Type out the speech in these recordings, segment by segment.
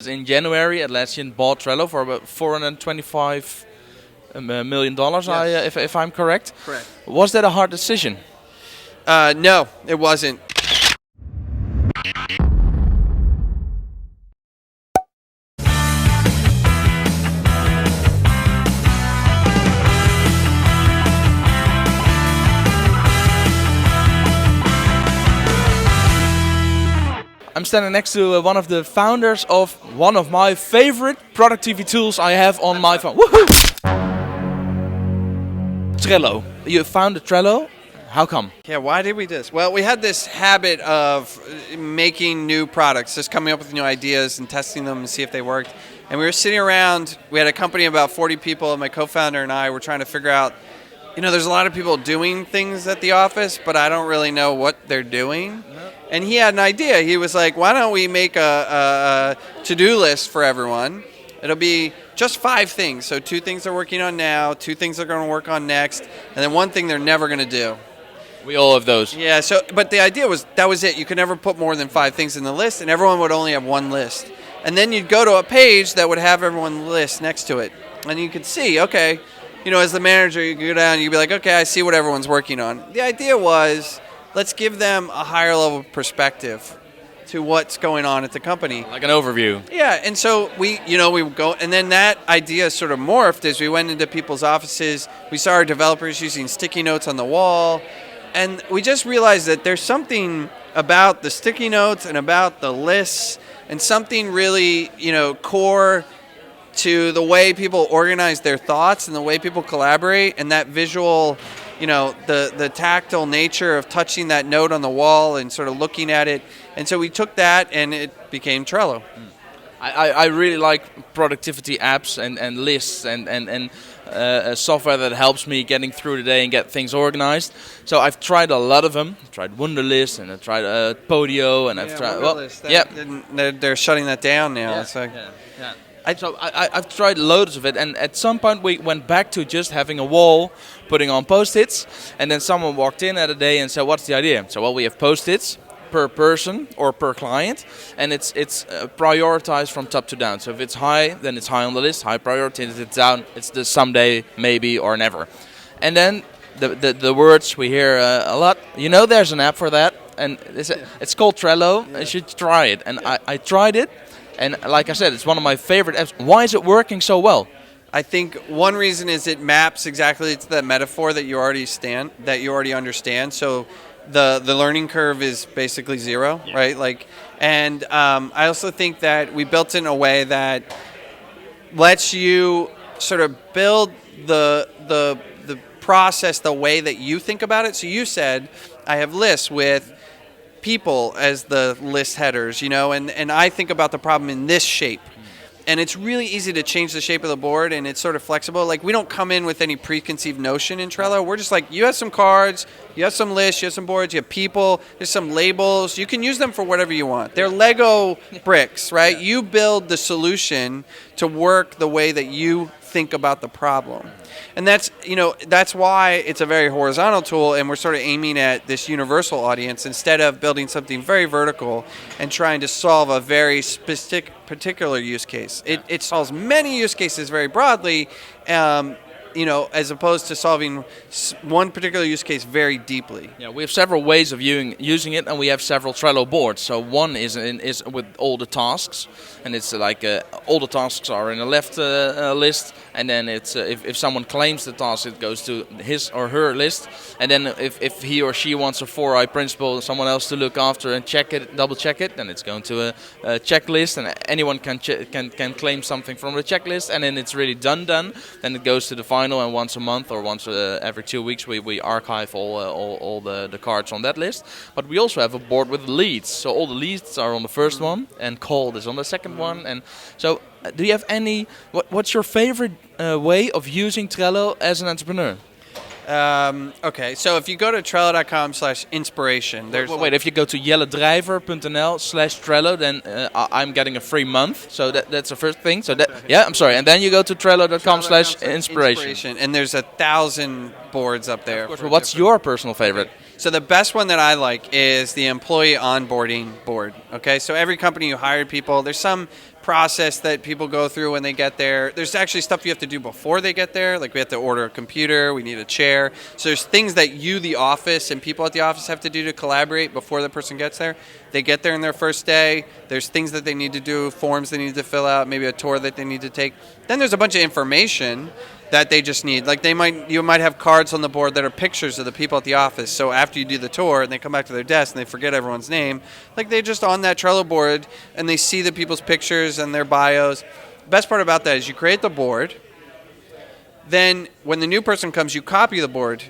that in January Atlassian bought Trello for about $425 million, Yes. if I'm correct. Correct. Was that a hard decision? No, it wasn't. I'm standing next to one of the founders of one of my favorite productivity tools I have on my phone. Woohoo! Trello. You founded Trello. How come? Yeah, why did we do this? Well, we had this habit of making new products, just coming up with new ideas and testing them and see if they worked. And we were sitting around, we had a company of about 40 people, and my co-founder and I were trying to figure out, there's a lot of people doing things at the office, but I don't really know what they're doing. And he had an idea. He was like, why don't we make a to-do list for everyone? It'll be just 5 things. So 2 things they're working on now, 2 things they're going to work on next, and then 1 thing they're never going to do. We all have those. Yeah, but the idea was that was it. You could never put more than 5 things in the list, and everyone would only have 1 list. And then you'd go to a page that would have everyone's list next to it. And you could see, okay, as the manager, you go down, you'd be like, okay, I see what everyone's working on. The idea was, let's give them a higher level perspective to what's going on at the company. Like an overview. Yeah, and so we would go, and then that idea sort of morphed as we went into people's offices. We saw our developers using sticky notes on the wall, and we just realized that there's something about the sticky notes and about the lists and something really, core to the way people organize their thoughts and the way people collaborate, and that visual, the tactile nature of touching that note on the wall and sort of looking at it. And so we took that and it became Trello. I really like productivity apps and lists and software that helps me getting through the day and get things organized. So I've tried a lot of them. I've tried Wunderlist and I've tried Podio and I've tried... Wunderlist, they're shutting that down now. Yeah. It's like, I've tried loads of it, and at some point we went back to just having a wall, putting on post-its, and then someone walked in at a day and said, what's the idea? So, well, we have post-its per person or per client, and it's prioritized from top to down. So if it's high, then it's high on the list, high priority. If it's down, it's the someday, maybe, or never. And then the words we hear a lot, there's an app for that, and it's called Trello. Yeah. You should try it. And I tried it. And like I said, it's one of my favorite apps. Why is it working so well? I think one reason is it maps exactly to that metaphor that you already understand. So the learning curve is basically 0, yeah. Right? And I also think that we built it in a way that lets you sort of build the process the way that you think about it. So you said I have lists with people as the list headers, and I think about the problem in this shape. And it's really easy to change the shape of the board, and it's sort of flexible. Like, we don't come in with any preconceived notion in Trello. We're just like, you have some cards, you have some lists, you have some boards, you have people, there's some labels. You can use them for whatever you want. They're Lego bricks, right? Yeah. You build the solution to work the way that you think about the problem. And that's why it's a very horizontal tool, and we're sort of aiming at this universal audience instead of building something very vertical and trying to solve a very specific particular use case. It solves many use cases very broadly, as opposed to solving one particular use case very deeply. Yeah, we have several ways of using it, and we have several Trello boards. So one is with all the tasks, and it's like all the tasks are in the left list, and then it's if someone claims the task, it goes to his or her list, and then if he or she wants a 4i principle, someone else to look after and double check it, then it's going to a checklist, and anyone can claim something from the checklist, and then it's really done. Then it goes to the final, and once a month or once every 2 weeks we archive all the cards on that list. But we also have a board with leads, so all the leads are on the first one, and called is on the second one. And so, do you have what's your favorite way of using Trello as an entrepreneur? Okay, so if you go to Trello.com/inspiration, there's... Wait, if you go to jelledrijver.nl/Trello, then I'm getting a free month. So that's the first thing. So I'm sorry. And then you go to Trello.com/inspiration. And there's 1,000 boards up there. Of course, but what's your personal favorite? So the best one that I like is the employee onboarding board. Okay, so every company you hire people, there's some process that people go through when they get there. There's actually stuff you have to do before they get there. Like we have to order a computer, we need a chair. So there's things that you, the office, and people at the office have to do to collaborate before the person gets there. They get there in their first day. There's things that they need to do, forms they need to fill out, maybe a tour that they need to take. Then there's a bunch of information that they just need. Like you might have cards on the board that are pictures of the people at the office. So after you do the tour and they come back to their desk and they forget everyone's name, like they just on that Trello board and they see the people's pictures and their bios. Best part about that is you create the board. Then when the new person comes, you copy the board,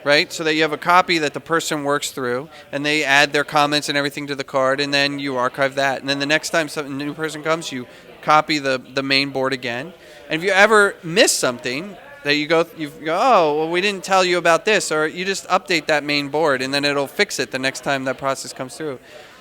right? So that you have a copy that the person works through and they add their comments and everything to the card, and then you archive that. And then the next time a new person comes, you copy the main board again. And if you ever miss something that you go, oh, well, we didn't tell you about this, or you just update that main board, and then it'll fix it the next time that process comes through.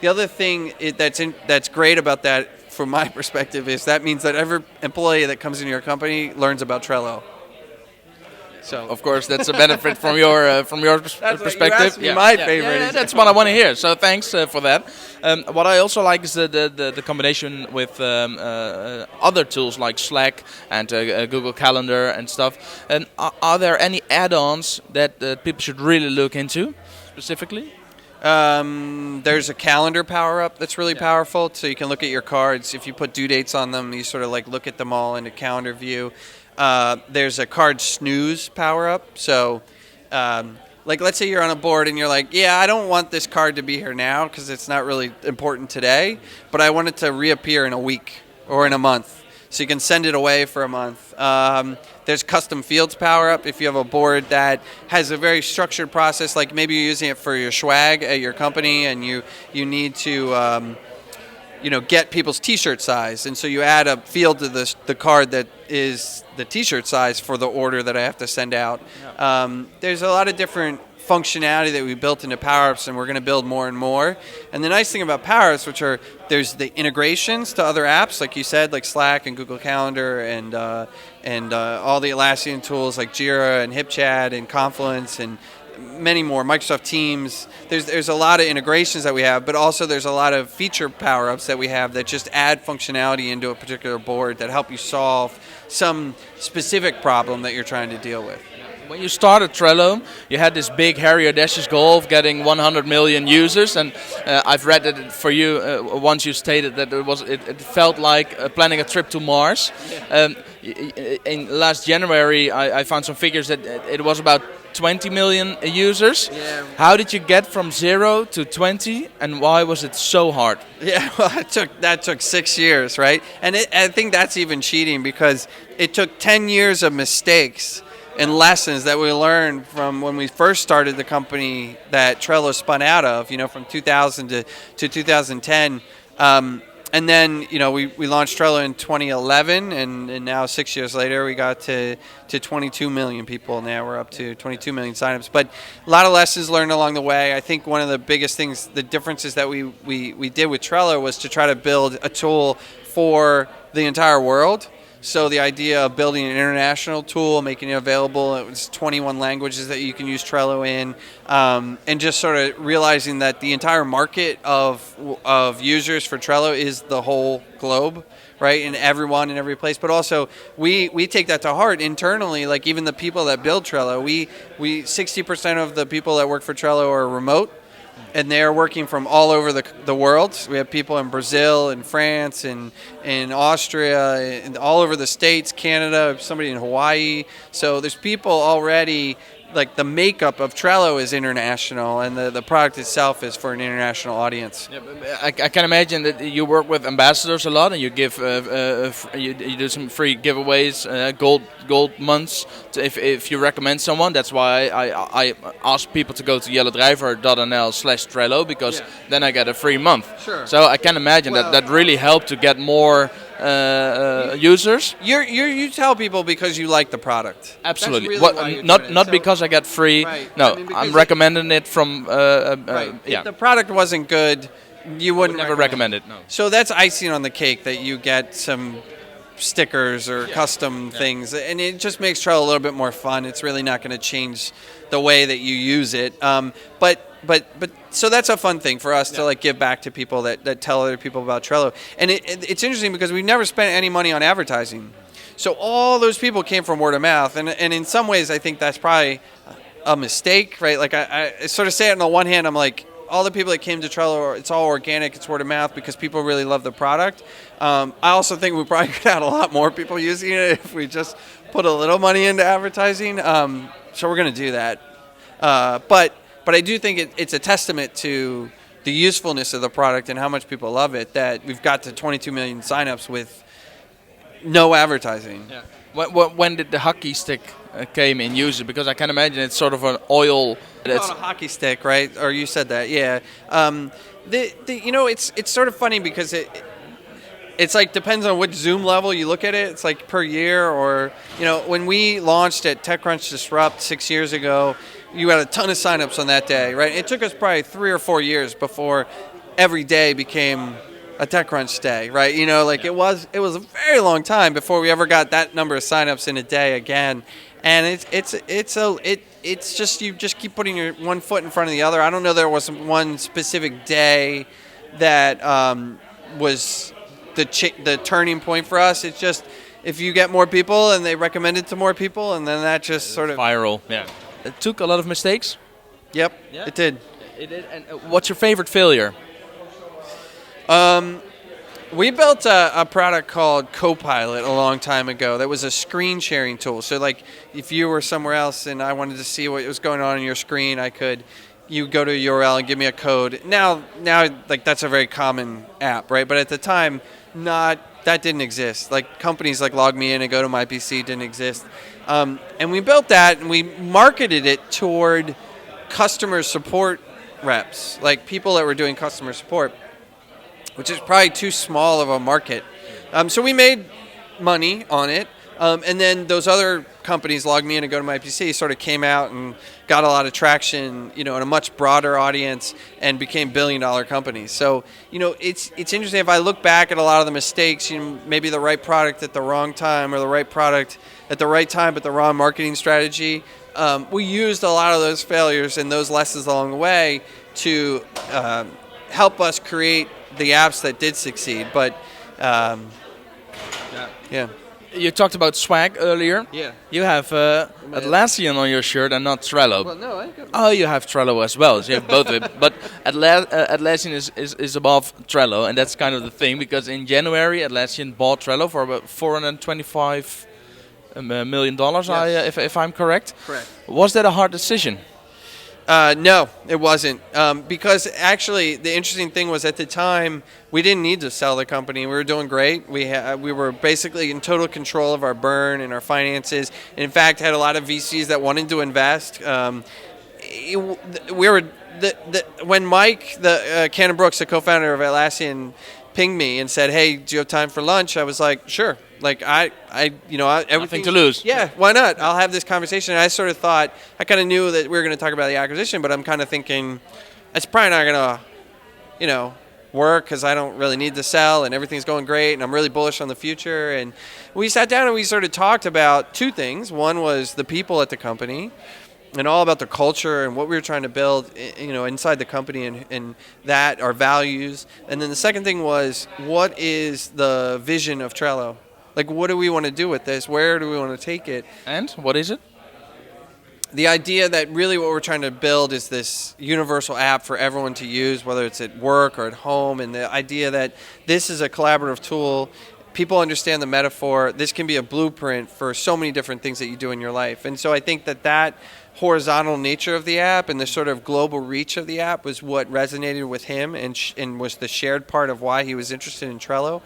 The other thing that's great about that, from my perspective, is that means that every employee that comes into your company learns about Trello. So of course that's a benefit from your perspective. My favorite. Yeah, that's what I want to hear. So thanks for that. What I also like is the combination with other tools like Slack and Google Calendar and stuff. And are there any add-ons that people should really look into specifically? There's a calendar power-up that's really powerful. So you can look at your cards. If you put due dates on them, you sort of like look at them all in a calendar view. There's a card snooze power-up. So, like, let's say you're on a board and you're like, yeah, I don't want this card to be here now because it's not really important today, but I want it to reappear in a week or in a month. So you can send it away for a month. There's custom fields power-up. If you have a board that has a very structured process, like maybe you're using it for your swag at your company and you need to get people's T-shirt size, and so you add a field to the card that is the T-shirt size for the order that I have to send out. There's a lot of different functionality that we built into Power-Ups, and we're going to build more and more. And the nice thing about Power-Ups, there's the integrations to other apps, like you said, like Slack and Google Calendar and all the Atlassian tools like Jira and HipChat and Confluence and many more, Microsoft Teams. There's a lot of integrations that we have, but also there's a lot of feature power-ups that we have that just add functionality into a particular board that help you solve some specific problem that you're trying to deal with. When you started Trello, you had this big, hairy, audacious goal of getting 100 million users, and I've read that for you once you stated that it felt like planning a trip to Mars. In last January, I found some figures that it was about 20 million users. Yeah. How did you get from 0 to 20, and why was it so hard? Yeah, well, that took 6 years, right? And I think that's even cheating because it took 10 years of mistakes and lessons that we learned from when we first started the company that Trello spun out of, from 2000 to 2010. And then, we launched Trello in 2011, and now 6 years later, we got to 22 million people. Now we're up to 22 million signups. But a lot of lessons learned along the way. I think one of the biggest things, the differences that we did with Trello was to try to build a tool for the entire world. So the idea of building an international tool, making it available, it was 21 languages that you can use Trello in, and just sort of realizing that the entire market of users for Trello is the whole globe, right? And everyone in every place. But also we take that to heart internally. Like even the people that build Trello, we 60% of the people that work for Trello are remote. And they're working from all over the world. We have people in Brazil, in France, in Austria, and all over the States, Canada, somebody in Hawaii. So there's people already, like the makeup of Trello is international, and the product itself is for an international audience. Yeah, I can imagine that you work with ambassadors a lot, and you give you do some free giveaways, gold months if you recommend someone. That's why I ask people to go to jelledrijver.nl/Trello because then I get a free month. Sure. So I can imagine that really helped to get more users. You tell people because you like the product. Absolutely. Really not because I get free. Right. No, I'm recommending it from. Right. Yeah. If the product wasn't good, you wouldn't never recommend it. No. So that's icing on the cake that you get some stickers or custom things, and it just makes Trello a little bit more fun. It's really not going to change the way that you use it. But so that's a fun thing for us to like give back to people that tell other people about Trello. And it's interesting because we've never spent any money on advertising. So all those people came from word of mouth. And in some ways, I think that's probably a mistake, right? Like I sort of say it on the one hand, I'm like, all the people that came to Trello, it's all organic, it's word of mouth because people really love the product. I also think we probably could have a lot more people using it if we just put a little money into advertising. So we're going to do that. But I do think it's a testament to the usefulness of the product and how much people love it that we've got to 22 million signups with no advertising. Yeah. When did the hockey stick came in use? Because I can imagine it's sort of an oil. It's a hockey stick, right? Or you said that, yeah. It's sort of funny because it's like depends on which Zoom level you look at it. It's like per year or, when we launched at TechCrunch Disrupt 6 years ago, you had a ton of signups on that day, right? It took us probably 3 or 4 years before every day became a TechCrunch day, right? It was a very long time before we ever got that number of signups in a day again. And it's just you just keep putting your one foot in front of the other. I don't know there was one specific day that was the turning point for us. It's just if you get more people and they recommend it to more people, and then that just sort of viral. Yeah, it took a lot of mistakes. Yep, yeah. It did. It did. And what's your favorite failure? We built a product called Copilot a long time ago that was a screen sharing tool. So like if you were somewhere else and I wanted to see what was going on your screen, you go to a URL and give me a code. Now like that's a very common app, right? But at the time, that didn't exist. Like companies like Log Me In and Go to My PC didn't exist. And we built that and we marketed it toward customer support reps, like people that were doing customer support, which is probably too small of a market. So we made money on it. And then those other companies, Log Me In and Go to My PC, sort of came out and got a lot of traction, in a much broader audience and became billion-dollar companies. So, it's interesting. If I look back at a lot of the mistakes, maybe the right product at the wrong time or the right product at the right time but the wrong marketing strategy, we used a lot of those failures and those lessons along the way to help us create the apps that did succeed. But, yeah. You talked about swag earlier. Yeah. You have Atlassian on your shirt and not Trello. Well, no, I got... Oh, you have Trello as well. So you have both of it. But Atlassian is above Trello, and that's kind of the thing because in January Atlassian bought Trello for about $425 million. Yes. If I'm correct. Correct. Was that a hard decision? No, it wasn't. Because actually, the interesting thing was at the time, we didn't need to sell the company. We were doing great. We were basically in total control of our burn and our finances. And in fact, had a lot of VCs that wanted to invest. When Mike, Cannon Brooks, the co-founder of Atlassian, pinged me and said, "Hey, do you have time for lunch?" I was like, "Sure." Like everything nothing to lose. Yeah, why not? I'll have this conversation. And I sort of thought I kind of knew that we were going to talk about the acquisition, but I'm kind of thinking it's probably not going to, work because I don't really need to sell and everything's going great and I'm really bullish on the future. And we sat down and we sort of talked about two things. One was the people at the company and all about the culture and what we were trying to build, inside the company and that, our values. And then the second thing was, what is the vision of Trello? Like, what do we want to do with this? Where do we want to take it? And what is it? The idea that really what we're trying to build is this universal app for everyone to use, whether it's at work or at home, and the idea that this is a collaborative tool. People understand the metaphor. This can be a blueprint for so many different things that you do in your life. And so I think that horizontal nature of the app and the sort of global reach of the app was what resonated with him and was the shared part of why he was interested in Trello.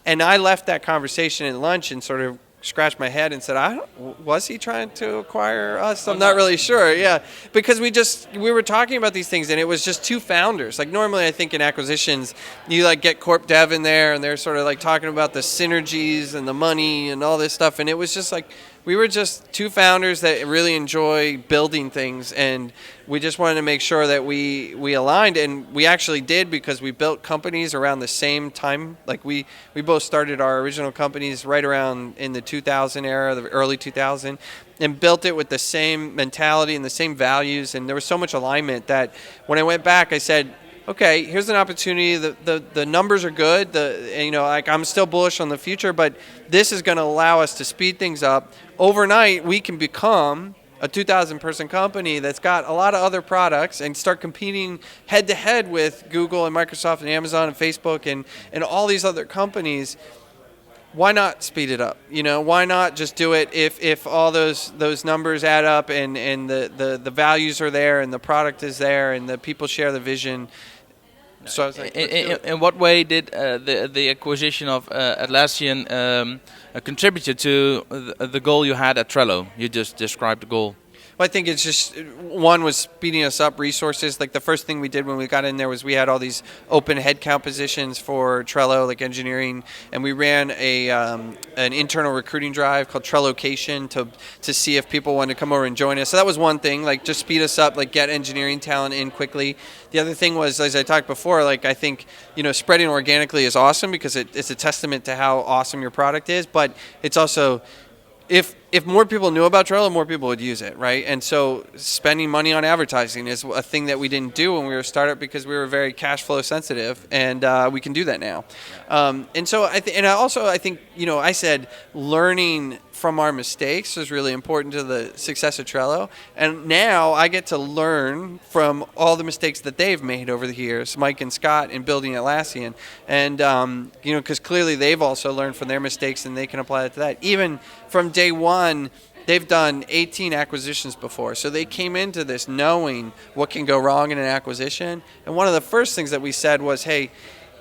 And I left that conversation at lunch and sort of scratched my head and said, was he trying to acquire us? I'm not really sure. Yeah, because we were talking about these things and it was just two founders. Like normally I think in acquisitions, you like get corp dev in there and they're sort of like talking about the synergies and the money and all this stuff. And it was just like, we were just two founders that really enjoy building things, and we just wanted to make sure that we aligned, and we actually did, because we built companies around the same time. Like we both started our original companies right around in the 2000 era, the early 2000, and built it with the same mentality and the same values, and there was so much alignment that when I went back, I said, okay, here's an opportunity. The numbers are good. Like I'm still bullish on the future, but this is going to allow us to speed things up. Overnight, we can become a 2,000 person company that's got a lot of other products and start competing head to head with Google and Microsoft and Amazon and Facebook and all these other companies. Why not speed it up? Why not just do it if all those numbers add up and the values are there and the product is there and the people share the vision. So I was like, in what way did the acquisition of Atlassian contribute to the goal you had at Trello? You just described the goal. Well, I think it's just, one was speeding us up resources. Like the first thing we did when we got in there was we had all these open headcount positions for Trello, like engineering, and we ran an internal recruiting drive called Trellocation to see if people wanted to come over and join us. So that was one thing, like just speed us up, like get engineering talent in quickly. The other thing was, as I talked before, like I think spreading organically is awesome because it's a testament to how awesome your product is, but it's also, if more people knew about Trello, more people would use it, right? And so spending money on advertising is a thing that we didn't do when we were a startup because we were very cash flow sensitive, and we can do that now. And so I think I said learning from our mistakes is really important to the success of Trello, and now I get to learn from all the mistakes that they've made over the years, Mike and Scott, in building Atlassian, and because clearly they've also learned from their mistakes and they can apply it to that. Even from day one, they've done 18 acquisitions before, so they came into this knowing what can go wrong in an acquisition. And one of the first things that we said was, hey,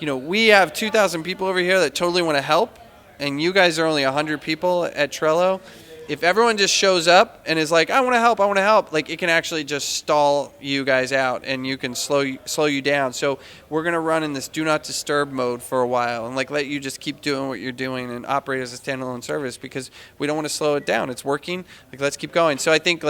we have 2,000 people over here that totally want to help, and you guys are only 100 people at Trello. If everyone just shows up and is like, I want to help, like it can actually just stall you guys out and you can slow you down. So we're going to run in this do not disturb mode for a while and like let you just keep doing what you're doing and operate as a standalone service because we don't want to slow it down. It's working. Like, let's keep going. So I think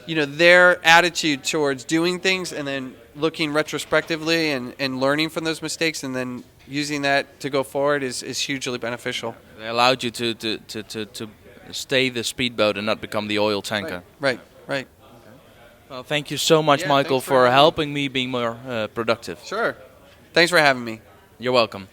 their attitude towards doing things and then looking retrospectively and learning from those mistakes and then using that to go forward is hugely beneficial. They allowed you to stay the speedboat and not become the oil tanker. Right. Okay. Well, thank you so much, Michael, for helping me be more productive. Sure. Thanks for having me. You're welcome.